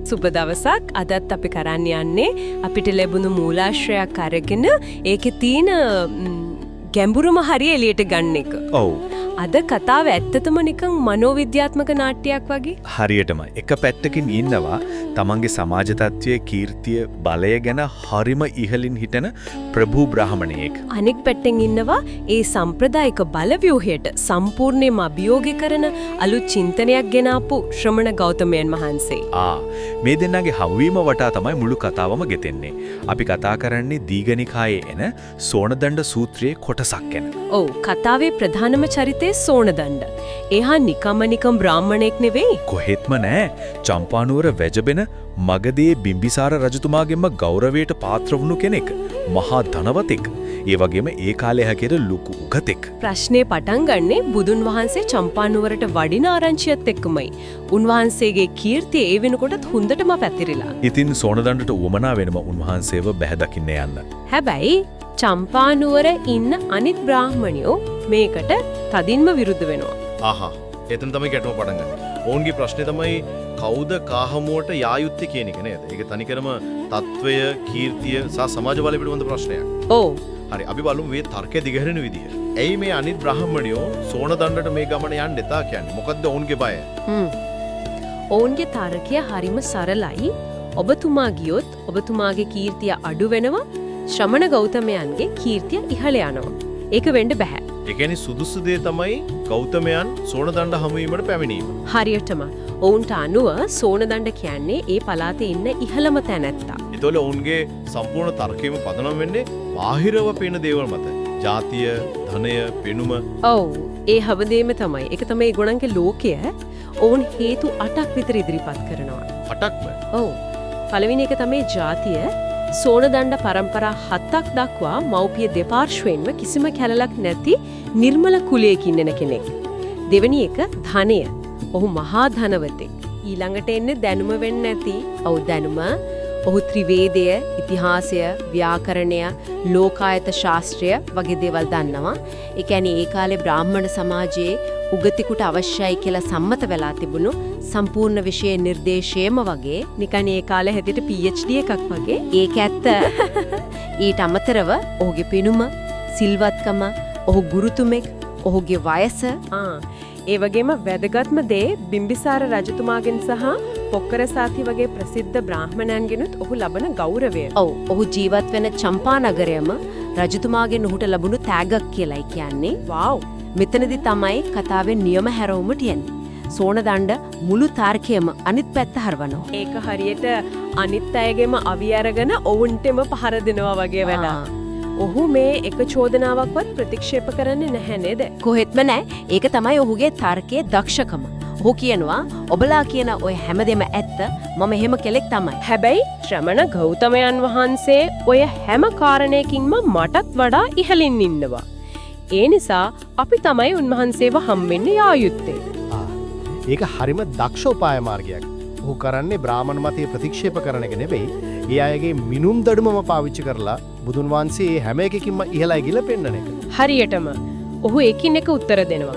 සුබ දවසක්. අදත් අපි කරන්න යන්නේ අපිට ලැබුණු මූලාශ්‍රයක් අරගෙන ඒකේ තියෙන ගැඹුරම හරිය එළියට ගන්න එක. ඔව්. අද කතාව ඇත්තටම නිකන් මනෝවිද්‍යාත්මක නාට්‍යයක් වගේ. හරියටම එක පැත්තකින් ඉන්නවා තමන්ගේ සමාජ තත්ත්වයේ කීර්තිය බලය ගැන හරිම ඉහළින් හිටන ප්‍රභූ බ්‍රාහමණයෙක්. අනෙක් පැත්තෙන් ඉන්නවා ඒ සම්ප්‍රදායික බලව්‍යුහයට සම්පූර්ණයෙන්ම අභියෝග කරන අලුත් චින්තනයක් ගෙන ආපු ශ්‍රමණ ගෞතමයන් වහන්සේ. මේ දෙන්නගේ හවුවීම වටා තමයි මුළු කතාවම ගෙතෙන්නේ. අපි කතා කරන්නේ දීඝනිකායේ එන සෝණදණ්ඩ සූත්‍රයේ කොටසක් ගැන. ඔව්, කතාවේ ප්‍රධානම චරිතය සෝණදණ්ඩ. එහා නිකම් බ්‍රාහමණෙක් නෙවෙයි. කොහෙත්ම නෑ. චම්පානුවර වැජබෙන මගධයේ බිම්බිසාර රජතුමාගෙන්ම ගෞරවයට පාත්‍ර වුණු කෙනෙක්. මහා ධනවතෙක්. ඒ වගේම ඒ කාලේ හැකේට ලොකු උගතෙක්. ප්‍රශ්නේ පටන් ගන්නේ බුදුන් වහන්සේ චම්පානුවරට වඩින ආරංචියත් එක්කමයි. උන්වහන්සේගේ කීර්තිය ඒ වෙනකොටත් හොඳටම පැතිරිලා. ඉතින් සෝණදණ්ඩට උවමනා වෙනම උන්වහන්සේව බැහැ දකින්න යන්න. හැබැයි චම්පානුවර ඉන්න අනිත් බ්‍රාහමණයෝ මේකට තදින්ම විරුද්ධ වෙනවා. ආහා. එතන තමයි ගැටුම පටන් ගන්නේ. ඔවුන්ගේ ප්‍රශ්නේ තමයි කවුද කාහමුවට යා යුත්තේ කියන එක නේද? ඒක තනිකරම තත්වය, කීර්තිය සහ සමාජ බලය පිළිබඳ ප්‍රශ්නයක්. ඔව්. හරි, අපි බලමු මේ තර්කය දිගහැරෙන විදිය. ඇයි මේ අනිත් බ්‍රාහමණයෝ සෝණදණ්ඩට මේ ගමන යන්න එපා කියන්නේ? මොකද්ද ඔවුන්ගේ බය? ඔවුන්ගේ තර්කය හරිම සරලයි. ඔබතුමා ගියොත් ඔබතුමාගේ කීර්තිය අඩු වෙනවා. ශ්‍රමණ ගෞතමයන්ගේ කීර්තිය ඉහළ යනවා. ඒක වෙන්න බෑ. ඒ කියන්නේ සුදුසු දේ තමයි ගෞතමයන් සෝණදණ්ඩ හමු වීමට පැමිණීම. හරියටම. ඔවුන්ට අනුව සෝණදණ්ඩ කියන්නේ ඒ පළාතේ ඉන්න ඉහළම තැනැත්තා. ඒතකොට ඔවුන්ගේ සම්පූර්ණ තර්කයම පදනම් වෙන්නේ බාහිරව පේන දේවල් මත. ජාතිය, ධනය, පෙනුම. ඔව්. ඒ හැමදේම තමයි. ඒක තමයි ගුණංගේ ලෝකය. ඔවුන් හේතු 8ක් විතර ඉදිරිපත් කරනවා. 8ක්ම? ඔව්. පළවෙනි එක තමයි ජාතිය. සෝණදණ්ඩ පරම්පරා 7ක් දක්වා මව්පිය දෙපාර්ශ්වයෙන්ම කිසිම කැලලක් නැති නිර්මල කුලයකින් එන කෙනෙක්. දෙවෙනි එක ධනය. ඔහු මහා ධනවතෙක්. ඊළඟට එන්නේ දැනුම වෙන්න නැති. ඔව්, දැනුම. ඔහු ත්‍රිවේදය, ඉතිහාසය, ව්‍යාකරණය, ලෝකායත ශාස්ත්‍රය වගේ දේවල් දන්නවා. ඒ කියන්නේ ඒ කාලේ බ්‍රාහ්මණ සමාජයේ උගතිකුට අවශ්‍යයි කියලා සම්මත වෙලා තිබුණු සම්පූර්ණ විෂය නිර්දේශයම වගේ නිකන් ඒ කාලේ හැටියට PhD එකක් වගේ. ඒක ඇත්ත. ඊට අමතරව ඔහුගේ පෙනුම, සිල්වත්කම, ඔහු ගුරුතුමෙක්, ඔහුගේ වයස, ඒ වගේම වැදගත්ම දේ බිම්බිසාර රජතුමාගෙන් සහ පොක්කරසාති වගේ ප්‍රසිද්ධ බ්‍රාහ්මණයන්ගෙනුත් ඔහු ලබන ගෞරවය. ඔව්, ඔහු ජීවත් වෙන චම්පා නගරයම රජතුමාගෙන් ඔහුට ලැබුණු තෑගක් කියලායි කියන්නේ. වව්. මෙතනදි තමයි කතාවේ නියම හැරවුමට යන්නේ. සෝණදණ්ඩ මුළු තාර්කයම අනිත් පැත්ත හරවනවා. ඒක හරියට අනිත් අයගෙම අවි අරගෙන ඔවුන්ටම පහර දෙනවා වගේ වෙලා. ඔහු මේ එක චෝදනාවක්වත් ප්‍රතික්ෂේප කරන්නේ නැහැ නේද? කොහෙත්ම නැහැ. ඒක තමයි ඔහුගේ තර්කයේ දක්ෂකම. ඔහු කියනවා ඔබලා කියන ඔය හැමදේම ඇත්ත. මම එහෙම කෙලෙක් තමයි. හැබැයි ශ්‍රමණ ගෞතමයන් වහන්සේ ඔය හැම කාරණයකින්ම මටත් වඩා ඉහළින් ඉන්නවා. ඒ නිසා අපි තමයි උන්වහන්සේව හම්බෙන්න යා යුත්තේ. ඒක හරිම දක්ෂ උපාය මාර්ගයක්. ඔහු කරන්නේ බ්‍රාහ්මණ මතය ප්‍රතික්ෂේප කරන එක නෙවෙයි. ඒ අයගේ මිනුම් දඩුමම පාවිච්චි කරලා බුදුන් වහන්සේ හැම එකකින්ම ඉහළයි කියලා පෙන්වන එක. හරියටම. ඔහු එකින් එක උත්තර දෙනවා.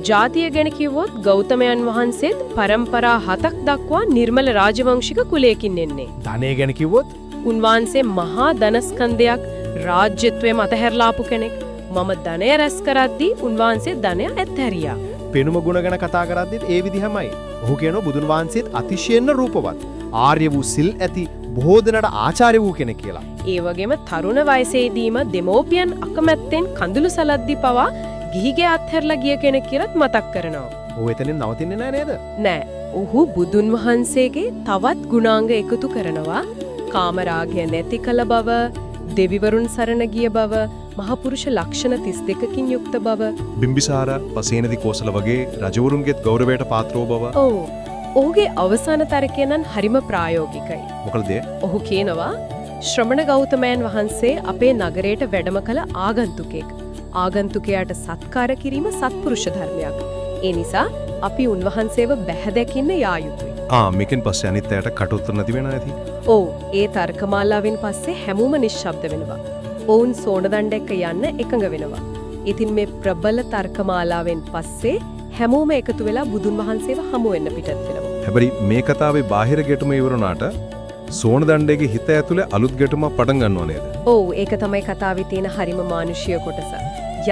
ජාතිය ගැන කිව්වොත් ගෞතමයන් වහන්සේත් පරම්පරා 7ක් දක්වා නිර්මල රාජවංශික කුලයකින් එන්නේ. ධනය ගැන කිව්වොත් උන්වහන්සේ මහා ධනස්කන්ධයක් රාජ්‍යත්වයේ මතහැරලාපු කෙනෙක්. මම ධනය රැස් කරද්දී උන්වහන්සේ ධනය ඇත්හැරියා. පෙනුම ගුණ ගැන කතා කරද්දිත් ඒ විදිහමයි. ඔහු කියනවා බුදුන් වහන්සේත් අතිශයින්ම රූපවත්, ආර්ය වූ සිල් ඇති, බොහෝ දෙනාට ආචාර්ය වූ කෙනෙක් කියලා. ඒ වගේම තරුණ වයසේදීම දෙමෝපියන් අකමැත්තෙන් කඳුළු සලද්දි පවා ගිහිගේ අත්හැරලා ගිය කෙනෙක් කියලාත් මතක් කරනවා. ඔහු එතනින් නවතින්නේ නැහැ නේද? නෑ. ඔහු බුදුන් වහන්සේගේ තවත් ගුණාංග එකතු කරනවා. කාමරාගය නැති කළ බව, දෙවිවරුන් සරණ ගිය බව, මහපුරුෂ ලක්ෂණ 32කින් යුක්ත බව. බිම්බිසාර, පසේනදි කෝසල වගේ රජවරුන්ගේත් ගෞරවයට පාත්‍ර වූ බව. ඔව්. ඔහුගේ අවසාන තර්කය නම් හරිම ප්‍රායෝගිකයි. මොකද ඔහු කියනවා ශ්‍රමණ ගෞතමයන් වහන්සේ අපේ නගරයට වැඩම කළ ආගන්තුකෙක්. ආගන්තුකයාට සත්කාර කිරීම සත්පුරුෂ ධර්මයක්. ඒ නිසා අපි උන්වහන්සේව බැහැදකින්න යා යුතුයි. මේකෙන් පස්සේ අනිත් අයට කටුත්තර නැති වෙනවා ඇති. ඔව්, ඒ තර්කමාලාවෙන් පස්සේ හැමෝම නිශ්ශබ්ද වෙනවා. ඔවුන් සෝණදණ්ඩ එක්ක යන්න එකඟ වෙනවා. ඉතින් මේ ප්‍රබල තර්කමාලාවෙන් පස්සේ හැමෝම එකතු වෙලා බුදුන් වහන්සේව හමු වෙන්න පිටත් වෙනවා. හැබැයි මේ කතාවේ බාහිර ගැටුම ඉවරනාට සෝනදණ්ඩේගේ හිත ඇතුලේ අලුත් ගැටුමක් පටන් ගන්නව නේද? ඔව් ඒක තමයි කතාවේ තියෙන හරිම මානුෂීය කොටස.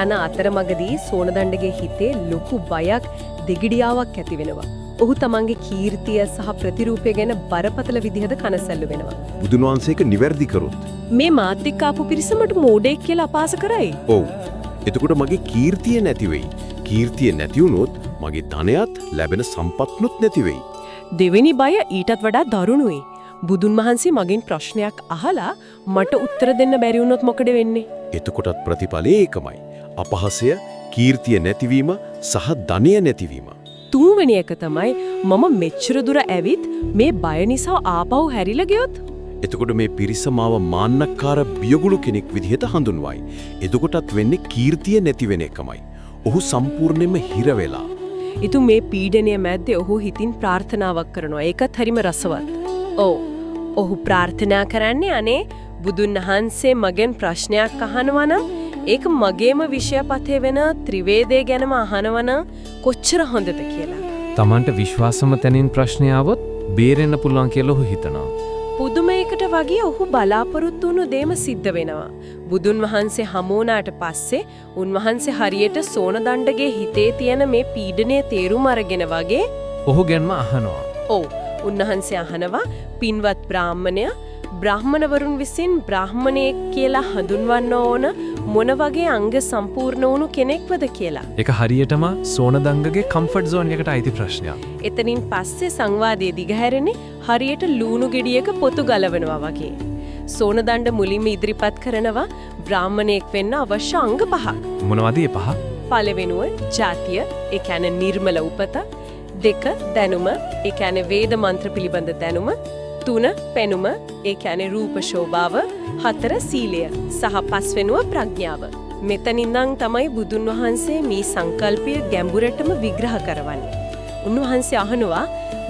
යන අතරමඟදී සෝනදණ්ඩගේ හිතේ ලොකු බයක් දෙගිඩියාවක් ඇති වෙනවා. ඔහු තමන්ගේ කීර්තිය සහ ප්‍රතිරූපය ගැන බරපතල විදිහට කනසැල්ලු වෙනවා. බුදුන් වහන්සේක නිවැරදි කරොත්. මේ මාත්‍රික ආපු පිරිසමට මෝඩෙක් කියලා අපාස කරයි. ඔව්. එතකොට මගේ කීර්තිය නැති වෙයි. කීර්තිය නැති වුණොත් මගේ ධනයත් ලැබෙන සම්පත්නුත් නැති වෙයි. දෙවෙනි බය ඊටත් වඩා දරුණුයි. බුදුන් වහන්සේ මගෙන් ප්‍රශ්නයක් අහලා මට උත්තර දෙන්න බැරි වුණොත් මොකද වෙන්නේ? එතකොටත් ප්‍රතිඵලය ඒකමයි. අපහාසය, කීර්තිය නැතිවීම සහ ධනය නැතිවීම. තුන්වෙනි එක තමයි මම මෙච්චර දුර ඇවිත් මේ බය නිසා ආපහු හැරිලා ගියොත් එතකොට මේ පිරිස මාව මාන්නක්කාර බියගුළු කෙනෙක් විදිහට හඳුන්වයි. එතකොටත් වෙන්නේ කීර්තිය නැති වෙන එකමයි. ඔහු සම්පූර්ණයෙන්ම හිර වෙලා. ඉතින් මේ පීඩනය මැද්දේ ඔහු හිතින් ප්‍රාර්ථනාවක් කරනවා. ඒකත් හරිම රසවත්. ඔහු ප්‍රාර්ථනා කරන්නේ අනේ බුදුන් වහන්සේ මගෙන් ප්‍රශ්නයක් අහනවා නම් ඒක මගේම විෂයපතේ වෙන ත්‍රිවේදය ගැනම අහනවා නම් කොච්චර හොඳද කියලා. Tamanට විශ්වාසම තැනින් ප්‍රශ්නය આવොත් බේරෙන්න පුළුවන් කියලා ඔහු හිතනවා. පුදුමයකට වගේ ඔහු බලාපොරොත්තු වුණු දේම සිද්ධ වෙනවා. බුදුන් වහන්සේ හමු වුණාට පස්සේ උන්වහන්සේ හරියට සෝනදණ්ඩගේ හිතේ තියෙන මේ පීඩනයේ තේරුම අරගෙන වගේ ඔහු ගැනම අහනවා. උන්වහන්සේ අහනවා පින්වත් බ්‍රාහ්මණවරුන් විසින් බ්‍රාහ්මණයෙක් කියලා හඳුන්වන්න ඕන මොන වගේ අංග සම්පූර්ණ වුණු කෙනෙක්වද කියලා. ඒක හරියටම සෝනදංගගේ කම්ෆර්ට් සෝන් එකට අයිති ප්‍රශ්නයක්. එතනින් පස්සේ සංවාදයේ දිගහැරෙන්නේ හරියට ලූණු ගෙඩියක පොතු ගලවනවා වගේ. සෝනදණ්ඩ මුලින්ම ඉදිරිපත් කරනවා බ්‍රාහ්මණයෙක් වෙන්න අවශ්‍ය අංග 5ක්. මොනවද ඒ 5? පළවෙනුව ජාතිය, ඒ කියන්නේ නිර්මල උපත. 2 දැනුම, ඒ කියන්නේ වේද මන්ත්‍ර පිළිබඳ දැනුම. 3 පෙනුම, ඒ කියන්නේ රූප ශෝභාව. 4 සීලය සහ 5 වෙනුව ප්‍රඥාව. මෙතනින්නම් තමයි බුදුන් වහන්සේ මේ සංකල්පය ගැඹුරටම විග්‍රහ කරවන්නේ. උන්වහන්සේ අහනවා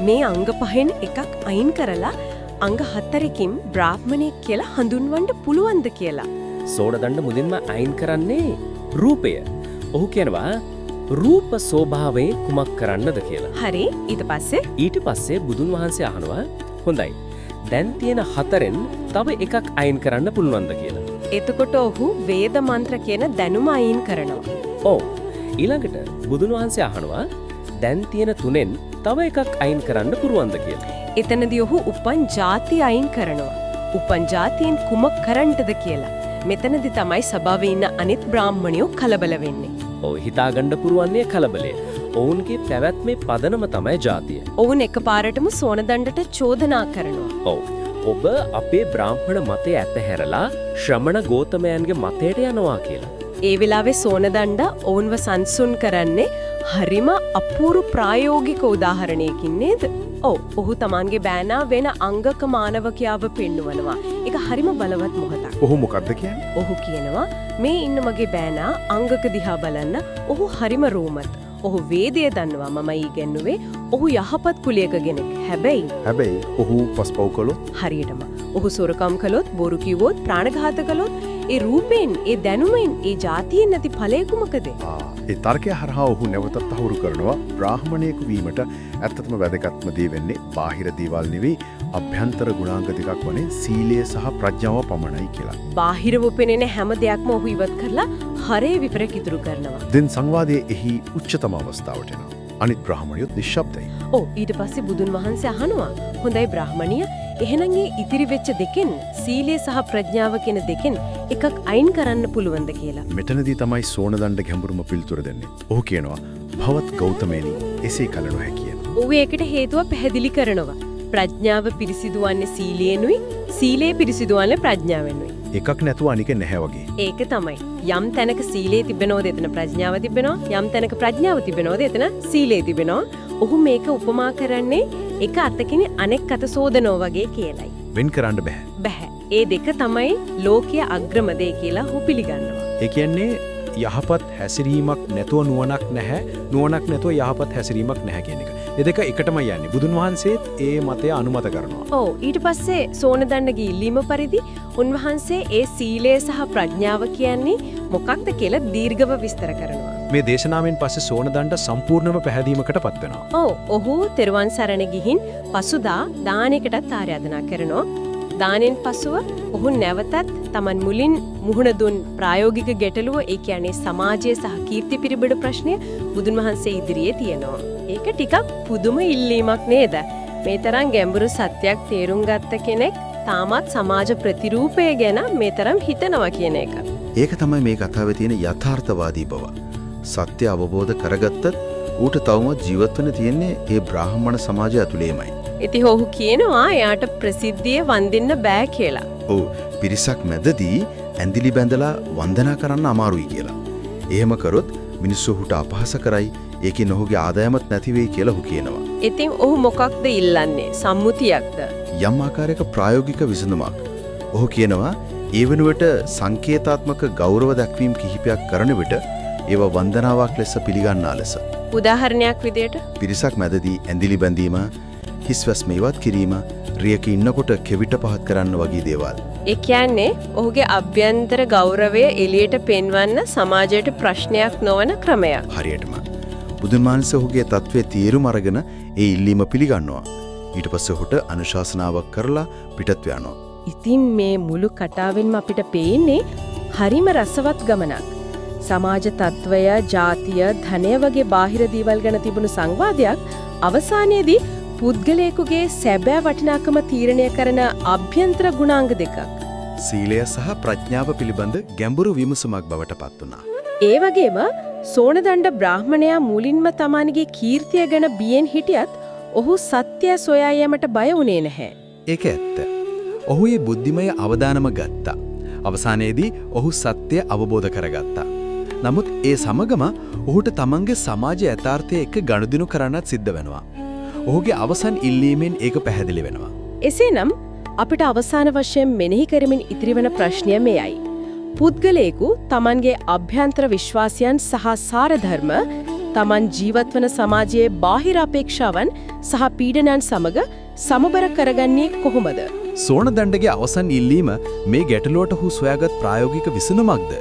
මේ අංග 5න් එකක් අයින් කරලා අංග 4කින් බ්‍රාහ්මණයෙක් කියලා හඳුන්වන්න පුළුවන්ද කියලා. සෝනදණ්ඩ මුලින්ම අයින් කරන්නේ රූපය. ඔහු කියනවා රූප ස්වභාවයේ කුමක් කරන්නද කියලා. හරි. ඊට පස්සේ බුදුන් වහන්සේ අහනවා හොඳයි. දැන් තියෙන 4න් තව එකක් අයින් කරන්න පුළුවන්ද කියලා. එතකොට ඔහු වේද මන්ත්‍ර කියන දැනුම අයින් කරනවා. ඊළඟට බුදුන් වහන්සේ අහනවා දැන් තියෙන 3න් තව එකක් අයින් කරන්න පුළුවන්ද කියලා. එතනදී ඔහු උපන් ජාති අයින් කරනවා. උපන් ජාතියෙන් කුමක් කරන්නද කියලා. මෙතනදී තමයි සභාවේ ඉන්න අනිත් බ්‍රාහ්මණයෝ කලබල වෙන්නේ. හිතාගන්න පුරුවන්නේ කලබලය. ඔවුන්ගේ පැවැත්මේ පදනම තමයි ජාතිය. ඔවුන් එකපාරටම සෝනදණ්ඩට චෝදනා කරනවා. ඔබ අපේ බ්‍රාහ්මණ මතය ඇතහැරලා ශ්‍රමණ ගෝතමයන්ගේ මතයට යනවා කියලා. ඒ වෙලාවේ සෝනදණ්ඩ ඔවුන්ව සංසුන් කරන්නේ හරිම අපූර්ව ප්‍රායෝගික උදාහරණයකින් නේද? ඔහු තමන්ගේ බෑනා වෙන අංගක මානවකයාව පෙන්වනවා. ඒක හරිම බලවත් මොහොතක්. ඔහු මොකද්ද කියන්නේ? ඔහු කියනවා මේ ඉන්න මගේ බෑනා අංගක දිහා බලන්න. ඔහු හරිම රෝමත්. ඔහු වේදය දන්නවා මම ඊගෙනුවේ. ඔහු යහපත් කුලයක කෙනෙක්. හැබැයි ඔහු පස්පව් කළොත් හරියටම. ඔහු සොරකම් කළොත්, බොරු කිව්වොත්, ප්‍රාණඝාත කළොත්, ඒ රූපෙන්, ඒ දැනුමෙන්, ඒ ජාතියෙන් නැති ඵලය කුමකද? ඒ තර්කය හරහා ඔහු නැවතත් තහවුරු කරනවා බ්‍රාහ්මණයෙකු වීමට ඇත්තටම වැදගත්ම දේ වෙන්නේ බාහිර දේවල් නෙවෙයි අභ්‍යන්තර ගුණාංග දෙකක් වනේ සීලය සහ ප්‍රඥාව පමණයි කියලා. බාහිරව පෙනෙන හැම දෙයක්ම ඔහු ඉවත් කරලා හරේ විපරක ඉතුරු කරනවා. දැන් සංවාදයේ එහි උච්චතම අවස්ථාවට එනවා. අනිත් බ්‍රාහ්මණයොත් නිශ්ශබ්දයි. ඊට පස්සේ බුදුන් වහන්සේ අහනවා හොඳයි බ්‍රාහ්මණිය එහෙනම් මේ ඉතිරි වෙච්ච දෙකෙන් සීලය සහ ප්‍රඥාව කියන දෙකෙන් එකක් අයින් කරන්න පුළුවන්ද කියලා. මෙතනදී තමයි සෝනදණ්ඩ ගැඹුරුම පිළිතුර දෙන්නේ. ඔහු කියනවා භවත් ගෞතමයනි එසේ කල නොහැකිය. ඔහු ඒකට හේතුව පැහැදිලි කරනවා. ප්‍රඥාව පිරිසිදු වන්නේ සීලයෙන්ුයි, සීලය පිරිසිදු වන්නේ ප්‍රඥාවෙන්ුයි. එකක් නැතුව අනික නැහැ වගේ. ඒක තමයි. යම් තැනක සීලය තිබෙනවද එතන ප්‍රඥාව තිබෙනවා. යම් තැනක ප්‍රඥාව තිබෙනවද එතන සීලය තිබෙනවා. ඔහු මේක උපමා කරන්නේ එක අතකින් අනෙක් අත සෝදනවා වගේ කියලයි. වෙන් කරන්න බෑ. ඒ දෙක තමයි ලෝකයේ අග්‍රම දේ කියලා ඔහු පිළිගන්නවා. ඒ කියන්නේ යහපත් හැසිරීමක් නැතුව නුවණක් නැහැ, නුවණක් නැතුව යහපත් හැසිරීමක් නැහැ කියන එක. ඒ දෙක එකටම යන්නේ. බුදුන් වහන්සේත් ඒ මතය අනුමත කරනවා. ඊට පස්සේ සෝනදණ්ඩගේ ඉල්ලීම පරිදි උන්වහන්සේ ඒ සීලය සහ ප්‍රඥාව කියන්නේ මොකක්ද කියලා දීර්ඝව විස්තර කරනවා. මේ දේශනාවෙන් පස්සේ සෝනදණ්ඩ සම්පූර්ණම පැහැදීමකට පත් වෙනවා. ඔව් ඔහු තෙරුවන් සරණ ගිහින් පසුදා දානෙකටත් ආරාධනා කරනවා. දානෙන් පසුව ඔහු නැවතත් Taman මුලින් මුහුණ දුන් ප්‍රායෝගික ගැටලුව ඒ කියන්නේ සමාජයේ සහ කීර්ති පිරිබඩ ප්‍රශ්නය බුදුන් වහන්සේ ඉදිරියේ තියෙනවා. ඒක ටිකක් පුදුම ඉල්ලීමක් නේද? මේ තරම් ගැඹුරු සත්‍යයක් තේරුම් ගත්ත කෙනෙක් තාමත් සමාජ ප්‍රතිරූපය ගැන මේ තරම් හිතනවා කියන එක. ඒක තමයි මේ කතාවේ තියෙන යථාර්ථවාදී බව. සත්‍ය අවබෝධ කරගත්තත් ඌට තවමත් ජීවත් වෙන්න තියෙන්නේ ඒ බ්‍රාහ්මණ සමාජය ඇතුළේමයි. ඉතින් ඔහු කියනවා එයාට ප්‍රසිද්ධිය වඳින්න බෑ කියලා. ඔව් පිරිසක් මැදදී ඇඳිලි බැඳලා වන්දනා කරන්න අමාරුයි කියලා. එහෙම කරොත් මිනිස්සු ඔහුට අපහාස කරයි. ඒකෙන් ඔහුගේ ආදායමත් නැති වෙයි කියලා ඔහු කියනවා. ඉතින් ඔහු මොකක්ද ඉල්ලන්නේ? සම්මුතියක්ද? යම් ආකාරයක ප්‍රායෝගික විසඳුමක්. ඔහු කියනවා ඒ වෙනුවට සංකේතාත්මක ගෞරව දැක්වීම් කිහිපයක් කරන විට ඒවා වන්දනාවක් ලෙස පිළිගන්නා ලෙස. උදාහරණයක් විදියට පිරිසක් මැදදී ඇඳිලි බැඳීම, හිස්වැස්ම ඉවත් කිරීම, රියක ඉන්නකොට කෙවිත පහත් කරන්න වගේ දේවල්. ඒ කියන්නේ ඔහුගේ අභ්‍යන්තර ගෞරවය එළියට පෙන්වන්න සමාජයට ප්‍රශ්නයක් නොවන ක්‍රමයක්. හරියටම. බුදුන් වහන්සේ ඔහුගේ තත්ත්වයේ තීරුම අරගෙන ඒ ඉල්ලීම පිළිගන්නවා. ඊට පස්සේ ඔහුට අනුශාසනාවක් කරලා පිටත් යනවා. ඉතින් මේ මුළු කතාවෙන්ම අපිට පේන්නේ හරිම රසවත් ගමනක්. සමාජ තත්වය, ජාතිය, ධනය වගේ බාහිර දේවල් ගැන තිබුණු සංවාදයක් අවසානයේදී පුද්ගලයෙකුගේ සැබෑ වටිනාකම තීරණය කරන අභ්‍යන්තර ගුණාංග දෙකක්. සීලය සහ ප්‍රඥාව පිළිබඳ ගැඹුරු විමසුමක් බවට පත් වුණා. ඒ වගේම සෝනදණ්ඩ බ්‍රාහ්මණයා මුලින්ම තමන්ගේ කීර්තිය ගැන බියෙන් හිටියත් ඔහු සත්‍ය සොයා යාමට බය වුණේ නැහැ. ඒක ඇත්ත. ඔහු මේ බුද්ධිමය අවදානම ගත්තා. අවසානයේදී ඔහු සත්‍ය අවබෝධ කරගත්තා. නමුත් ඒ සමගම ඔහුට තමන්ගේ සමාජ යථාර්ථය එක්ක ගනුදෙනු කරන්නත් සිද්ධ වෙනවා. ඔහුගේ අවසන් ඉල්ලීමෙන් ඒක පැහැදිලි වෙනවා. එසේනම් අපිට අවසාන වශයෙන් මෙනෙහි කරමින් ඉතිරි වෙන ප්‍රශ්නය මෙයයි. පුද්ගලයෙකු තමන්ගේ අභ්‍යන්තර විශ්වාසයන් සහ සාරධර්ම තමන් ජීවත් වන සමාජයේ බාහිර අපේක්ෂාවන් සහ පීඩනයන් සමග සමබර කරගන්නේ කොහොමද? සෝනදණ්ඩගේ අවසන් ඉල්ලීම මේ ගැටලුවට ඔහු සොයාගත් ප්‍රායෝගික විසඳුමක්ද?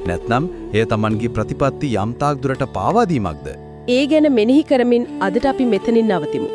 නැත්නම් එය තමන්ගේ ප්‍රතිපත්ති යම් තාක් දුරට පාවා දීමක්ද? ඒ ගැන මෙනෙහි කරමින් අදට අපි මෙතනින් නවතිමු.